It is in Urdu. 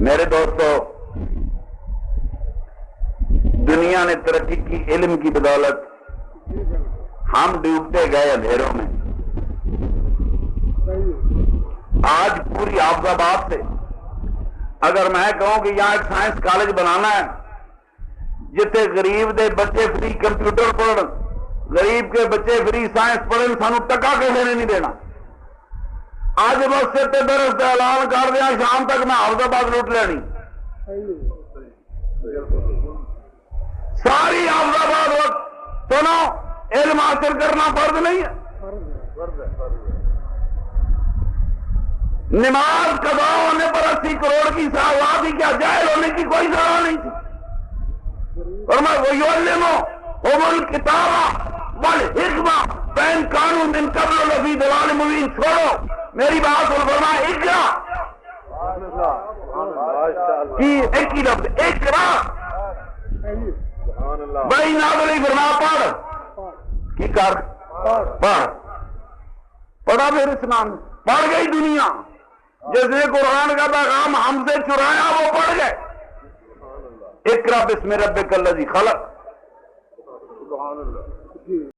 میرے دوستو، دنیا نے ترقی کی علم کی بدولت، ہم ڈوبتے گئے اندھیروں میں۔ آج پوری حافظ آباد سے اگر میں کہوں کہ یہاں ایک سائنس کالج بنانا ہے جتے غریب دے بچے فری کمپیوٹر پڑھن، غریب کے بچے فری سائنس پڑھن، سانو ٹکا کسی نے نہیں دینا۔ آج بس سے درس کا اعلان کر دیا، شام تک میں حافظ آباد لوٹ لینی، ساری حافظ آباد وقت سنو، علم حاصل کرنا فرض نہیں ہے۔ نماز قضا ہونے پر 80 کروڑ کی سزا تھی، کیا جاہل ہونے کی کوئی سزا نہیں تھی؟ فرمایا وَيُعَلِّمُهُمُ الْكِتَابَ وَالْحِکْمَةَ فَإِن كَانُوا مِن قَبْلُ لَفِي ضَلَالٍ مُبِینٍ۔ چھوڑو میری بات سن، فرمایا اقرا کی ایک ہی لفظ اقرا، بڑی نازلی فرمایا پڑھ کی کر، پڑھ، پڑھا پھر اسلام، پڑھ گئی دنیا۔ جس نے قرآن کا پیغام ہم سے چرایا وہ پڑھ گئے۔ اقرا بسم ربک الذی خلق۔